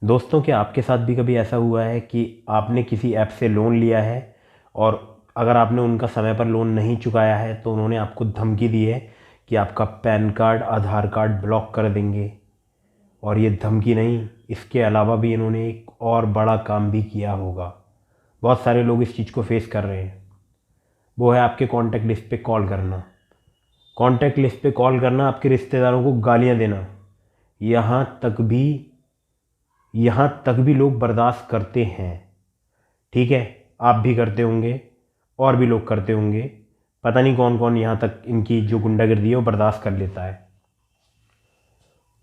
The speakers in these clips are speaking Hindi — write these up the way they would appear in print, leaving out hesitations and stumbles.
दोस्तों, क्या आपके साथ भी कभी ऐसा हुआ है कि आपने किसी ऐप से लोन लिया है और अगर आपने उनका समय पर लोन नहीं चुकाया है तो उन्होंने आपको धमकी दी है कि आपका पैन कार्ड, आधार कार्ड ब्लॉक कर देंगे। और ये धमकी नहीं, इसके अलावा भी इन्होंने एक और बड़ा काम भी किया होगा। बहुत सारे लोग इस चीज़ को फेस कर रहे हैं। वो है आपके कॉन्टैक्ट लिस्ट पे कॉल करना। कॉन्टैक्ट लिस्ट पे कॉल करना, आपके रिश्तेदारों को गालियाँ देना। यहाँ तक भी यहाँ तक भी लोग बर्दाश्त करते हैं। ठीक है, आप भी करते होंगे और भी लोग करते होंगे। पता नहीं कौन कौन यहाँ तक इनकी जो गुंडागिर्दी है वो बर्दाश्त कर लेता है।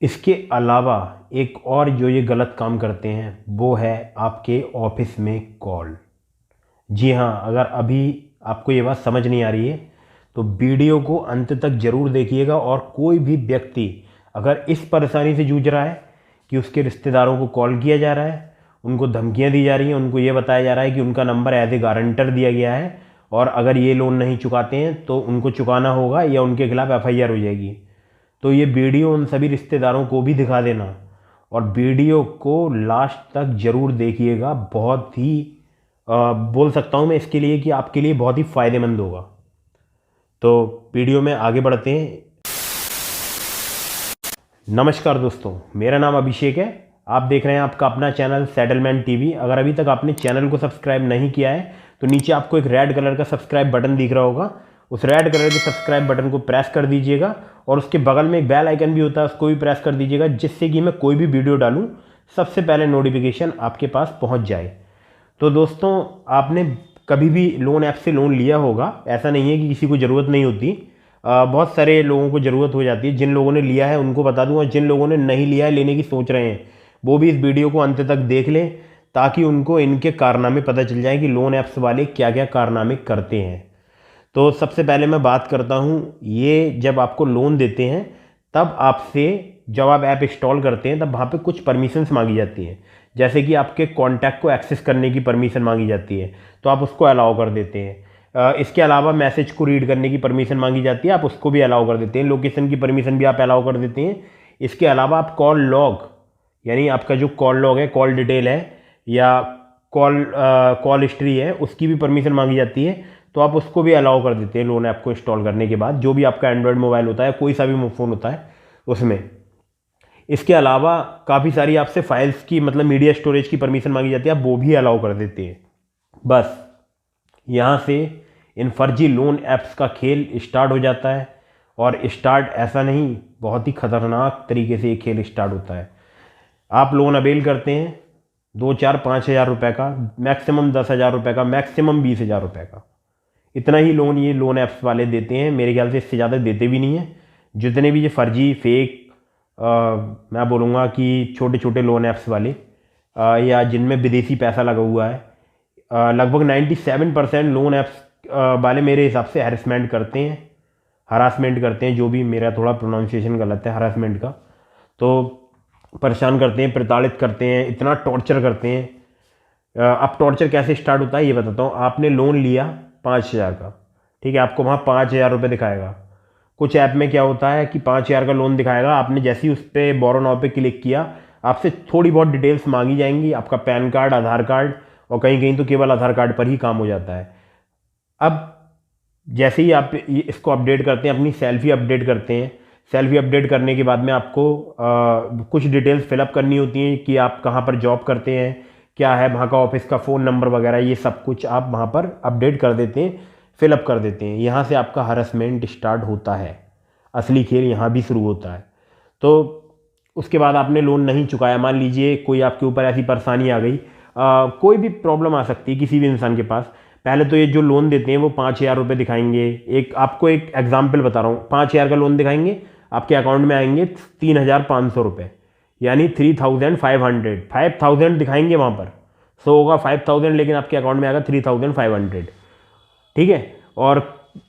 इसके अलावा एक और जो ये गलत काम करते हैं वो है आपके ऑफिस में कॉल। जी हाँ, अगर अभी आपको ये बात समझ नहीं आ रही है तो वीडियो को अंत तक ज़रूर देखिएगा। और कोई भी व्यक्ति अगर इस परेशानी से जूझ रहा है कि उसके रिश्तेदारों को कॉल किया जा रहा है, उनको धमकियां दी जा रही हैं, उनको ये बताया जा रहा है कि उनका नंबर एज ए गारंटर दिया गया है और अगर ये लोन नहीं चुकाते हैं तो उनको चुकाना होगा या उनके खिलाफ एफआईआर हो जाएगी, तो ये वीडियो उन सभी रिश्तेदारों को भी दिखा देना। और वीडियो को लास्ट तक ज़रूर देखिएगा। बहुत ही बोल सकता हूँ मैं इसके लिए कि आपके लिए बहुत ही फ़ायदेमंद होगा। तो वीडियो में आगे बढ़ते हैं। नमस्कार दोस्तों, मेरा नाम अभिषेक है। आप देख रहे हैं आपका अपना चैनल सेटलमेंट टीवी। अगर अभी तक आपने चैनल को सब्सक्राइब नहीं किया है तो नीचे आपको एक रेड कलर का सब्सक्राइब बटन दिख रहा होगा। उस रेड कलर के सब्सक्राइब बटन को प्रेस कर दीजिएगा और उसके बगल में एक बेल आइकन भी होता है, उसको भी प्रेस कर दीजिएगा, जिससे कि मैं कोई भी वीडियो डालूँ सबसे पहले नोटिफिकेशन आपके पास पहुँच जाए। तो दोस्तों, आपने कभी भी लोन ऐप से लोन लिया होगा, ऐसा नहीं है कि किसी को ज़रूरत नहीं होती। बहुत सारे लोगों को ज़रूरत हो जाती है। जिन लोगों ने लिया है उनको बता दूं और जिन लोगों ने नहीं लिया है, लेने की सोच रहे हैं, वो भी इस वीडियो को अंत तक देख लें ताकि उनको इनके कारनामे पता चल जाए कि लोन ऐप्स वाले क्या क्या कारनामे करते हैं। तो सबसे पहले मैं बात करता हूँ, ये जब आपको लोन देते हैं तब आपसे, जब आप ऐप इंस्टॉल करते हैं तब वहाँ पे कुछ परमिशंस मांगी जाती हैं। जैसे कि आपके कॉन्टैक्ट को एक्सेस करने की परमिशन मांगी जाती है, तो आप उसको अलाउ कर देते हैं। इसके अलावा मैसेज को रीड करने की परमिशन मांगी जाती है, आप उसको भी अलाउ कर देते हैं। लोकेशन की परमिशन भी आप अलाउ कर देते हैं। इसके अलावा आप कॉल लॉग, यानी आपका जो कॉल लॉग है, कॉल डिटेल है या कॉल हिस्ट्री है, उसकी भी परमिशन मांगी जाती है, तो आप उसको भी अलाउ कर देते हैं लोन ऐप को इंस्टॉल करने के बाद। जो भी आपका एंड्रॉयड मोबाइल होता है, कोई सा भी फ़ोन होता है उसमें। इसके अलावा काफ़ी सारी आपसे फाइल्स की, मतलब मीडिया स्टोरेज की परमिशन मांगी जाती है, आप वो भी अलाउ कर देते हैं। बस यहाँ से इन फर्जी लोन ऐप्स का खेल स्टार्ट हो जाता है। और स्टार्ट ऐसा नहीं, बहुत ही खतरनाक तरीके से ये खेल स्टार्ट होता है। आप लोन अवेल करते हैं 2, 4, 5 हज़ार रुपये का, मैक्सिमम 10 हज़ार रुपये का, मैक्सिमम 20 हज़ार रुपये का, इतना ही लोन ये लोन ऐप्स वाले देते हैं। मेरे ख्याल से इससे ज़्यादा देते भी नहीं हैं। जितने भी ये फर्जी फेक, मैं बोलूँगा कि छोटे छोटे लोन ऐप्स वाले या जिनमें विदेशी पैसा लगा हुआ है, लगभग 97% लोन ऐप्स वाले मेरे हिसाब से हैरेसमेंट करते हैं, हरासमेंट करते हैं। जो भी, मेरा थोड़ा प्रोनाउंसिएशन गलत है हरासमेंट का, तो परेशान करते हैं, प्रताड़ित करते हैं, इतना टॉर्चर करते हैं। अब टॉर्चर कैसे स्टार्ट होता है ये बताता हूँ। आपने लोन लिया 5 हज़ार का, ठीक है, आपको वहाँ 5 हज़ार रुपये दिखाएगा। कुछ ऐप में क्या होता है कि 5 हज़ार का लोन दिखाएगा, आपने जैसे ही उस पर बोरो नाउ पे क्लिक किया, आपसे थोड़ी बहुत डिटेल्स मांगी जाएंगी, आपका पैन कार्ड, आधार कार्ड, और कहीं कहीं तो केवल आधार कार्ड पर ही काम हो जाता है। अब जैसे ही आप इसको अपडेट करते हैं, अपनी सेल्फी अपडेट करते हैं, सेल्फी अपडेट करने के बाद में आपको कुछ डिटेल्स फिलअप करनी होती हैं कि आप कहाँ पर जॉब करते हैं, क्या है वहाँ का ऑफिस का फ़ोन नंबर वगैरह, ये सब कुछ आप वहाँ पर अपडेट कर देते हैं, फिलअप कर देते हैं। यहाँ से आपका हरासमेंट स्टार्ट होता है, असली खेल यहाँ भी शुरू होता है। तो उसके बाद आपने लोन नहीं चुकाया, मान लीजिए कोई आपके ऊपर ऐसी परेशानी आ गई, कोई भी प्रॉब्लम आ सकती है किसी भी इंसान के पास। पहले तो ये जो लोन देते हैं वो 5 हज़ार रुपये दिखाएंगे। आपको एक एग्जाम्पल बता रहा हूँ, 5 हज़ार का लोन दिखाएंगे, आपके अकाउंट में आएंगे 3,500 रुपये, यानी 3,500, 5,000 दिखाएंगे वहाँ पर, सो होगा 5,000, लेकिन आपके अकाउंट में आएगा 3,500। ठीक है, और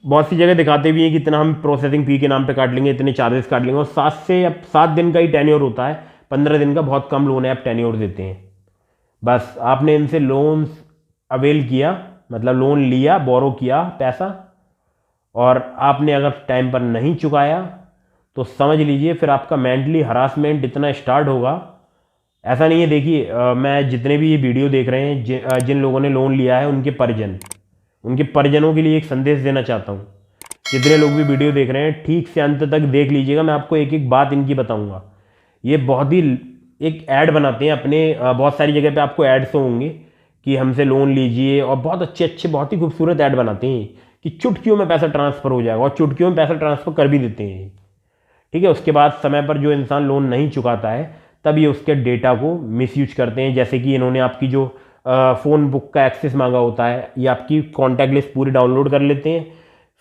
बहुत सी जगह दिखाते भी हैं कि इतना हम प्रोसेसिंग फ़ी के नाम पे काट लेंगे, इतने चार्जेस काट लेंगे, और 7 दिन का ही टेन्योर होता है, 15 दिन का बहुत कम लोन ऐप टेन्योर देते हैं। बस आपने इनसे लोन अवेल किया, मतलब लोन लिया, बोरो किया पैसा, और आपने अगर टाइम पर नहीं चुकाया तो समझ लीजिए फिर आपका मेंटली हरासमेंट इतना स्टार्ट होगा, ऐसा नहीं है। देखिए मैं जितने भी ये वीडियो देख रहे हैं, जिन लोगों ने लोन लिया है उनके परिजनों के लिए एक संदेश देना चाहता हूँ। जितने लोग भी वीडियो देख रहे हैं ठीक से अंत तक देख लीजिएगा, मैं आपको एक एक बात इनकी बताऊंगा। ये बहुत ही एक ऐड बनाते हैं अपने, बहुत सारी जगह पे आपको ऐड शो होंगे कि हमसे लोन लीजिए, और बहुत अच्छे अच्छे बहुत ही खूबसूरत ऐड बनाते हैं कि चुटकियों में पैसा ट्रांसफ़र हो जाएगा, और चुटकियों में पैसा ट्रांसफ़र कर भी देते हैं। ठीक है, उसके बाद समय पर जो इंसान लोन नहीं चुकाता है तब ये उसके डेटा को मिसयूज करते हैं। जैसे कि इन्होंने आपकी जो फ़ोन बुक का एक्सेस मांगा होता है, ये आपकी कॉन्टैक्ट लिस्ट पूरी डाउनलोड कर लेते हैं,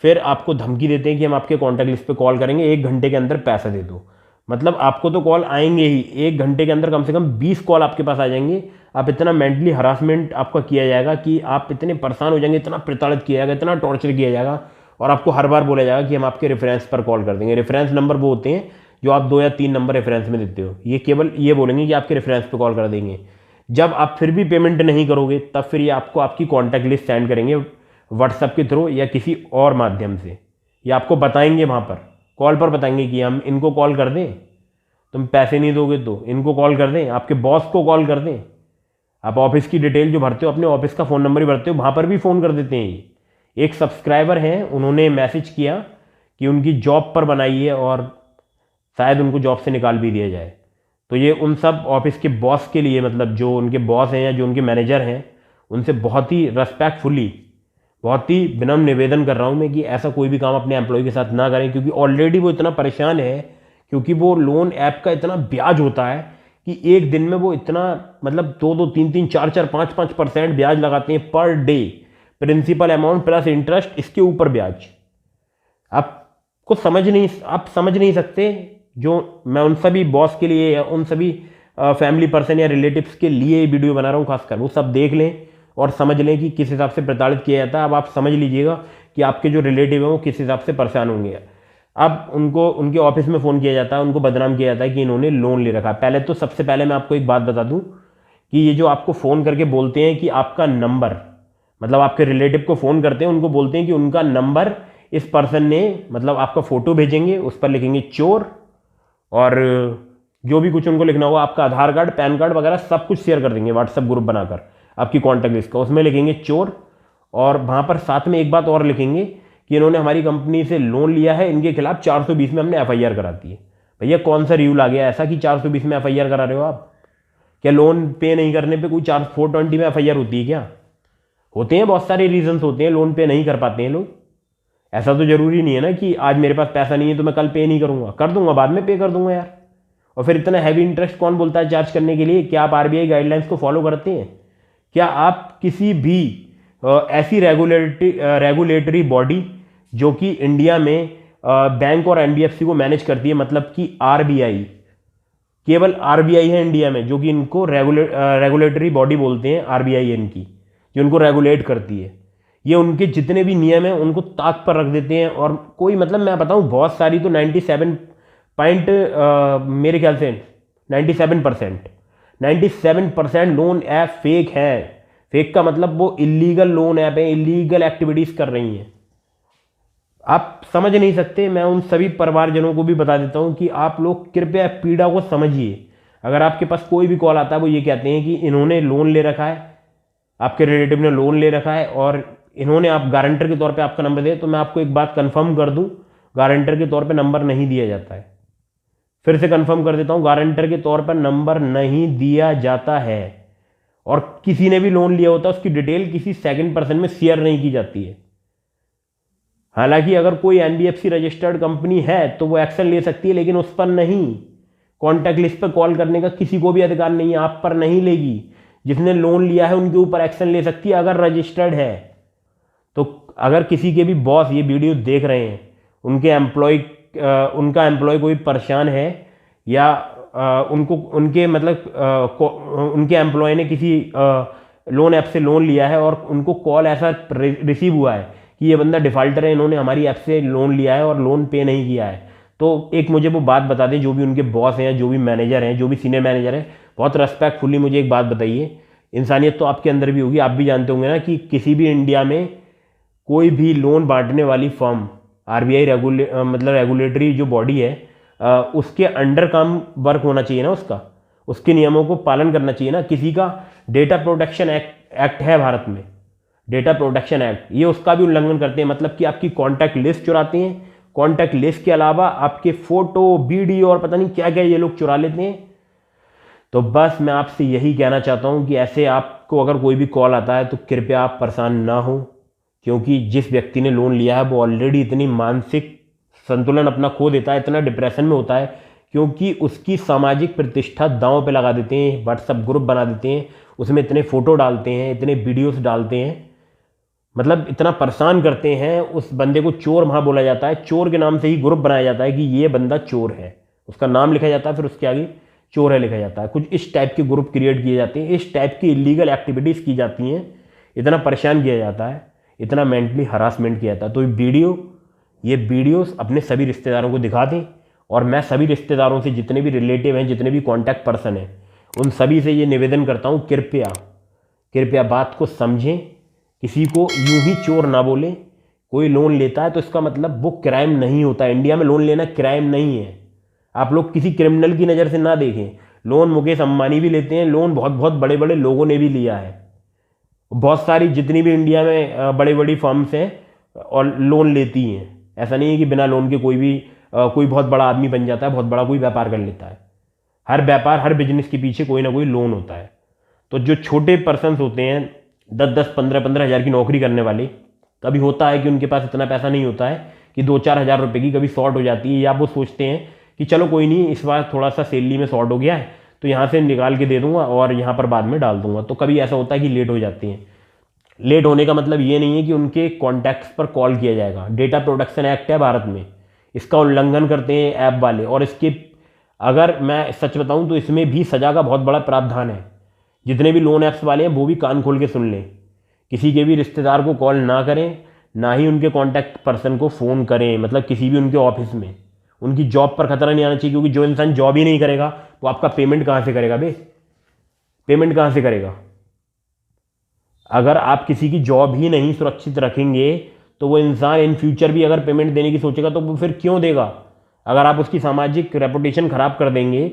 फिर आपको धमकी देते हैं कि हम आपके कॉन्टैक्ट लिस्ट पे कॉल करेंगे, 1 घंटे के अंदर पैसा दे दो। मतलब आपको तो कॉल आएंगे ही, 1 घंटे के अंदर कम से कम 20 कॉल आपके पास आ जाएंगे। आप इतना मेंटली हरासमेंट आपका किया जाएगा कि आप इतने परेशान हो जाएंगे, इतना प्रताड़ित किया जाएगा, इतना टॉर्चर किया जाएगा, और आपको हर बार बोला जाएगा कि हम आपके रेफरेंस पर कॉल कर देंगे। रेफरेंस नंबर वो होते हैं जो आप 2 या 3 नंबर रेफरेंस में देते हो, ये केवल ये बोलेंगे कि आपके रेफरेंस पे कॉल कर देंगे। जब आप फिर भी पेमेंट नहीं करोगे तब फिर ये आपको आपकी कॉन्टैक्ट लिस्ट सेंड करेंगे व्हाट्सएप के थ्रू या किसी और माध्यम से। ये आपको बताएंगे, वहाँ पर कॉल पर बताएंगे कि हम इनको कॉल कर दें, तुम पैसे नहीं दोगे तो इनको कॉल कर दें, आपके बॉस को कॉल कर दें। आप ऑफिस की डिटेल जो भरते हो, अपने ऑफिस का फ़ोन नंबर ही भरते हो, वहाँ पर भी फ़ोन कर देते हैं। ये एक सब्सक्राइबर हैं, उन्होंने मैसेज किया कि उनकी जॉब पर बनाई है और शायद उनको जॉब से निकाल भी दिया जाए। तो ये उन सब ऑफिस के बॉस के लिए, मतलब जो उनके बॉस हैं या जो उनके मैनेजर हैं, उनसे बहुत ही रेस्पेक्टफुली, बहुत ही विनम्र निवेदन कर रहा हूँ मैं कि ऐसा कोई भी काम अपने एम्प्लॉय के साथ ना करें, क्योंकि ऑलरेडी वो इतना परेशान है, क्योंकि वो लोन ऐप का इतना ब्याज होता है कि एक दिन में वो इतना, मतलब 2-2, 3-3, 4-4, 5-5% ब्याज लगाते हैं per day. Principal amount plus interest, इसके ऊपर ब्याज। आप समझ नहीं सकते। जो मैं उन सभी बॉस के लिए या उन सभी फैमिली पर्सन या रिलेटिव्स के लिए वीडियो बना रहा हूँ खासकर, वो सब देख लें और समझ लें कि किस हिसाब से प्रताड़ित किया जाता है। अब आप समझ लीजिएगा कि आपके जो रिलेटिव हैं वो किस हिसाब से परेशान होंगे। अब उनको उनके ऑफिस में फ़ोन किया जाता है, उनको बदनाम किया जाता है कि इन्होंने लोन ले रखा है। पहले तो सबसे पहले मैं आपको एक बात बता दूं कि ये जो आपको फ़ोन करके बोलते हैं कि आपका नंबर, मतलब आपके रिलेटिव को फ़ोन करते हैं, उनको बोलते हैं कि उनका नंबर इस पर्सन ने, मतलब आपका फ़ोटो भेजेंगे, उस पर लिखेंगे चोर, और जो भी कुछ उनको लिखना होगा, आपका आधार कार्ड, पैन कार्ड वगैरह सब कुछ शेयर कर देंगे व्हाट्सएप ग्रुप बनाकर आपकी कॉन्टैक्ट लिस्ट का, उसमें लिखेंगे चोर, और वहाँ पर साथ में एक बात और लिखेंगे कि इन्होंने हमारी कंपनी से लोन लिया है, इनके खिलाफ 420 में हमने FIR कराती है। भैया कौन सा रूल आ गया ऐसा कि 420 में FIR करा रहे हो आप? क्या लोन पे नहीं करने पे कोई 420 में FIR होती है क्या? होते हैं, बहुत सारे रीजंस होते हैं, लोन पे नहीं कर पाते हैं लोग। ऐसा तो जरूरी नहीं है ना कि आज मेरे पास पैसा नहीं है तो मैं कल पे नहीं करूंगा, कर दूंगा, बाद में पे कर दूंगा यार। और फिर इतना हैवी इंटरेस्ट कौन बोलता है चार्ज करने के लिए? क्या आप RBI गाइडलाइंस को फॉलो करते हैं? क्या आप किसी भी ऐसी रेगुलेटरी बॉडी जो कि इंडिया में बैंक और NBFC को मैनेज करती है, मतलब कि RBI, केवल RBI है इंडिया में जो कि इनको रेगुलेटरी बॉडी बोलते हैं, RBI है इनकी, जो उनको रेगुलेट करती है। ये उनके जितने भी नियम हैं उनको ताक पर रख देते हैं, और कोई, मतलब मैं बताऊं, बहुत सारी तो 97 पॉइंट मेरे ख्याल से 97% लोन ऐप फेक है। फेक का मतलब वो इलीगल लोन ऐप है, इलीगल एक्टिविटीज़ कर रही हैं। आप समझ नहीं सकते। मैं उन सभी परिवारजनों को भी बता देता हूं कि आप लोग कृपया पीड़ा को समझिए। अगर आपके पास कोई भी कॉल आता है, वो ये कहते हैं कि इन्होंने लोन ले रखा है, आपके रिलेटिव ने लोन ले रखा है, और इन्होंने आप गारंटर के तौर पे आपका नंबर दिया, तो मैं आपको एक बात कंफर्म कर दूं, गारंटर के तौर पे नंबर नहीं दिया जाता है। फिर से कंफर्म कर देता हूं, गारंटर के तौर पर नंबर नहीं दिया जाता है, और किसी ने भी लोन लिया होता है उसकी डिटेल किसी सेकंड पर्सन में शेयर नहीं की जाती है। हालांकि अगर कोई NBFC रजिस्टर्ड कंपनी है तो वो एक्शन ले सकती है, लेकिन उस पर नहीं। कॉन्टैक्ट लिस्ट पर कॉल करने का किसी को भी अधिकार नहीं है, आप पर नहीं लेगी। जिसने लोन लिया है उनके ऊपर एक्शन ले सकती है अगर रजिस्टर्ड है तो। अगर किसी के भी बॉस ये वीडियो देख रहे हैं, उनका एम्प्लॉय कोई परेशान है, या उनके एम्प्लॉय ने किसी लोन ऐप से लोन लिया है और उनको कॉल ऐसा रिसीव हुआ है कि ये बंदा डिफाल्टर है, इन्होंने हमारी ऐप से लोन लिया है और लोन पे नहीं किया है, तो एक मुझे वो बात बता दें, जो भी उनके बॉस हैं, जो भी मैनेजर हैं, जो भी सीनियर मैनेजर हैं, बहुत रेस्पेक्टफुली मुझे एक बात बताइए। इंसानियत तो आपके अंदर भी होगी, आप भी जानते होंगे ना कि किसी भी इंडिया में कोई भी लोन बांटने वाली फर्म, RBI मतलब रेगुलेटरी जो बॉडी है, उसके अंडर काम वर्क होना चाहिए ना उसका। उसके नियमों को पालन करना चाहिए ना। किसी का डेटा प्रोटेक्शन एक्ट है भारत में, डेटा प्रोटेक्शन एक्ट, ये उसका भी उल्लंघन करते हैं। मतलब कि आपकी कॉन्टैक्ट लिस्ट चुराते हैं, कॉन्टैक्ट लिस्ट के अलावा आपके फोटो, वीडियो और पता नहीं क्या क्या ये लोग चुरा लेते हैं। तो बस मैं आपसे यही कहना चाहता हूँ कि ऐसे आपको अगर कोई भी कॉल आता है तो कृपया आप परेशान ना हो, क्योंकि जिस व्यक्ति ने लोन लिया है वो ऑलरेडी इतनी मानसिक संतुलन अपना खो देता है, इतना डिप्रेशन में होता है, क्योंकि उसकी सामाजिक प्रतिष्ठा दांव पे लगा देते हैं। व्हाट्सएप ग्रुप बना देते हैं, उसमें इतने फोटो डालते हैं, इतने वीडियोस डालते हैं, मतलब इतना परेशान करते हैं। उस बंदे को चोर वहाँ बोला जाता है, चोर के नाम से ही ग्रुप बनाया जाता है कि ये बंदा चोर है, उसका नाम लिखा जाता है, फिर उसके आगे चोर है लिखा जाता है। कुछ इस टाइप के ग्रुप क्रिएट किए जाते हैं, इस टाइप की इलीगल एक्टिविटीज़ की जाती हैं, इतना परेशान किया जाता है, इतना मेंटली हरासमेंट किया जाता है। तो ये वीडियोस अपने सभी रिश्तेदारों को दिखा दें, और मैं सभी रिश्तेदारों से, जितने भी रिलेटिव हैं, जितने भी कॉन्टैक्ट पर्सन हैं, उन सभी से ये निवेदन करता हूँ, कृपया बात को समझें, किसी को यूं ही चोर ना बोलें। कोई लोन लेता है तो इसका मतलब वो क्राइम नहीं होता। इंडिया में लोन लेना क्राइम नहीं है, आप लोग किसी क्रिमिनल की नज़र से ना देखें। लोन मुकेश अंबानी भी लेते हैं, लोन बहुत बहुत बड़े बड़े लोगों ने भी लिया है, बहुत सारी जितनी भी इंडिया में बड़ी बड़ी फर्म्स हैं और लोन लेती हैं। ऐसा नहीं है कि बिना लोन के कोई बहुत बड़ा आदमी बन जाता है, बहुत बड़ा कोई व्यापार कर लेता है। हर व्यापार, हर बिजनेस के पीछे कोई ना कोई लोन होता है। तो जो छोटे पर्सनस होते हैं, 10-10, 15-15 हज़ार की नौकरी करने वाले, कभी होता है कि उनके पास इतना पैसा नहीं होता है कि 2-4 हज़ार रुपये की कभी शॉर्ट हो जाती है, या वो सोचते हैं कि चलो कोई नहीं, इस बार थोड़ा सा सैलरी में शॉर्ट हो गया है तो यहाँ से निकाल के दे दूंगा और यहाँ पर बाद में डाल दूंगा। तो कभी ऐसा होता है कि लेट हो जाती हैं। लेट होने का मतलब ये नहीं है कि उनके कॉन्टैक्ट्स पर कॉल किया जाएगा। डेटा प्रोटेक्शन एक्ट है भारत में, इसका उल्लंघन करते हैं ऐप वाले, और इसके अगर मैं सच बताऊं तो इसमें भी सज़ा का बहुत बड़ा प्रावधान है। जितने भी लोन ऐप्स वाले हैं वो भी कान खोल के सुन लें, किसी के भी रिश्तेदार को कॉल ना करें, ना ही उनके कॉन्टैक्ट पर्सन को फ़ोन करें। मतलब किसी भी उनके ऑफिस में, उनकी जॉब पर खतरा नहीं आना चाहिए, क्योंकि जो इंसान जॉब ही नहीं करेगा वो आपका पेमेंट कहाँ से करेगा बे? पेमेंट कहाँ से करेगा? अगर आप किसी की जॉब ही नहीं सुरक्षित रखेंगे तो वो इंसान इन फ्यूचर भी अगर पेमेंट देने की सोचेगा तो वो फिर क्यों देगा? अगर आप उसकी सामाजिक रेपुटेशन खराब कर देंगे,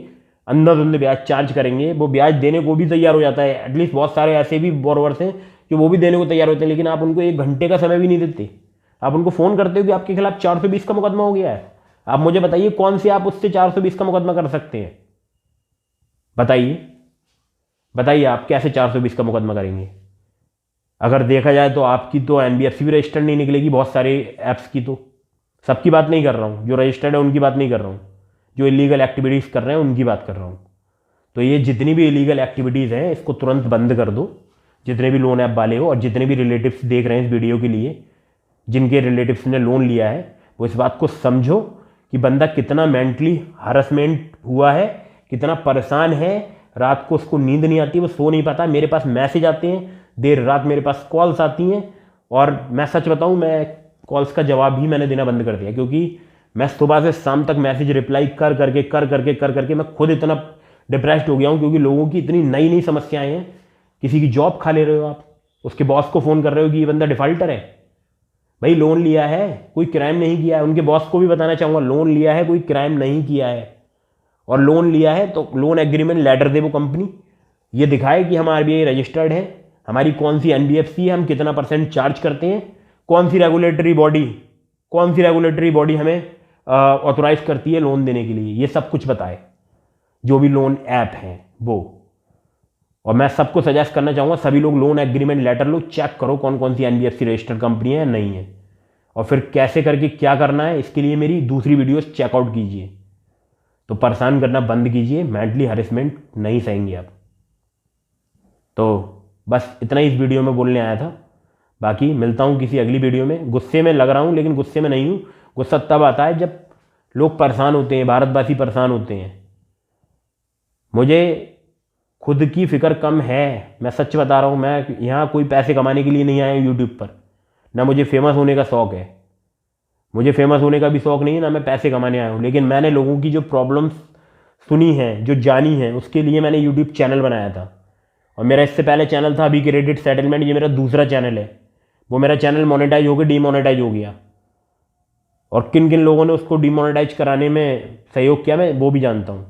अंधाधुंध ब्याज चार्ज करेंगे, वो ब्याज देने को भी तैयार हो जाता है। एटलीस्ट बहुत सारे ऐसे भी बोरोवर्स हैं कि वो भी देने को तैयार होते हैं, लेकिन आप उनको 1 घंटे का समय भी नहीं देते। आप उनको फ़ोन करते हो कि आपके खिलाफ 420 का मुकदमा हो गया है। आप मुझे बताइए कौन से आप उससे 420 का मुकदमा कर सकते हैं? बताइए आप कैसे 420 का मुकदमा करेंगे? अगर देखा जाए तो आपकी तो एनबीएफसी भी रजिस्टर्ड नहीं निकलेगी, बहुत सारे ऐप्स की। तो सबकी बात नहीं कर रहा हूँ, जो रजिस्टर्ड है उनकी बात नहीं कर रहा हूँ, जो इलीगल एक्टिविटीज़ कर रहे हैं उनकी बात कर रहा हूँ। तो ये जितनी भी इलीगल एक्टिविटीज़ हैं इसको तुरंत बंद कर दो, जितने भी लोन ऐप वाले हो। और जितने भी रिलेटिव्स देख रहे हैं इस वीडियो के लिए, जिनके रिलेटिव्स ने लोन लिया है, वो इस बात को समझो कि बंदा कितना मेंटली हरासमेंट हुआ है, कितना परेशान है। रात को उसको नींद नहीं आती, वो सो नहीं पाता। मेरे पास मैसेज आते हैं, देर रात मेरे पास कॉल्स आती हैं, और मैं सच बताऊं, मैं कॉल्स का जवाब ही मैंने देना बंद कर दिया, क्योंकि मैं सुबह से शाम तक मैसेज रिप्लाई कर करके मैं खुद इतना डिप्रेस्ड हो गया हूं, क्योंकि लोगों की इतनी नई नई समस्याएं हैं। किसी की जॉब खा ले रहे हो आप, उसके बॉस को फ़ोन कर रहे हो कि ये बंदा डिफॉल्टर है। भाई लोन लिया है, कोई क्राइम नहीं किया है। उनके बॉस को भी बताना चाहूँगा, लोन लिया है, कोई क्राइम नहीं किया है। और लोन लिया है तो लोन एग्रीमेंट लेटर दे वो कंपनी, ये दिखाए कि हम आरबीआई रजिस्टर्ड है, हमारी कौन सी एनबीएफसी है, हम कितना % चार्ज करते हैं, कौन सी रेगुलेटरी बॉडी हमें ऑथोराइज करती है लोन देने के लिए, ये सब कुछ बताए जो भी लोन ऐप हैं वो। और मैं सबको सजेस्ट करना चाहूँगा, सभी लोग लोन एग्रीमेंट लेटर लो, चेक करो कौन कौन सी एनबीएफसी रजिस्टर्ड कंपनी है या नहीं है, और फिर कैसे करके क्या करना है, इसके लिए मेरी दूसरी वीडियोस चेकआउट कीजिए। तो परेशान करना बंद कीजिए, मेंटली हरेसमेंट नहीं सहेंगे आप। तो बस इतना ही इस वीडियो में बोलने आया था। बाकी मिलता हूँ किसी अगली वीडियो में। गुस्से में लग रहा हूँ, लेकिन गुस्से में नहीं हूँ। गुस्सा तब आता है जब लोग परेशान होते हैं, भारतवासी परेशान होते हैं। मुझे खुद की फिक्र कम है, मैं सच बता रहा हूँ। मैं यहाँ कोई पैसे कमाने के लिए नहीं आया हूँ यूट्यूब पर, ना मुझे फेमस होने का शौक़ है। मुझे फेमस होने का भी शौक़ नहीं है, ना मैं पैसे कमाने आया हूँ। लेकिन मैंने लोगों की जो प्रॉब्लम्स सुनी हैं, जो जानी हैं, उसके लिए मैंने यूट्यूब चैनल बनाया था। और मेरा इससे पहले चैनल था अभी क्रेडिट सेटलमेंट, ये मेरा दूसरा चैनल है। वो मेरा चैनल मोनेटाइज हो गया, डीमोनेटाइज हो गया। और किन किन लोगों ने उसको डीमोनेटाइज कराने में सहयोग किया मैं वो भी जानता हूँ।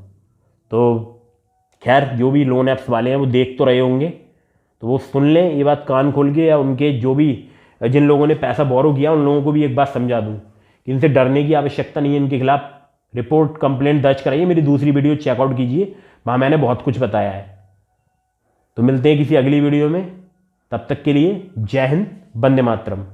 तो खैर जो भी लोन ऐप्स वाले हैं वो देख तो रहे होंगे, तो वो सुन लें ये बात कान खोल के, या उनके जो भी जिन लोगों ने पैसा बोरो किया उन लोगों को भी एक बात समझा दूँ कि इनसे डरने की आवश्यकता नहीं है। इनके खिलाफ रिपोर्ट कंप्लेंट दर्ज कराइए। मेरी दूसरी वीडियो चेकआउट कीजिए, वहाँ मैंने बहुत कुछ बताया है। तो मिलते हैं किसी अगली वीडियो में, तब तक के लिए जय हिंद, वंदे मातरम।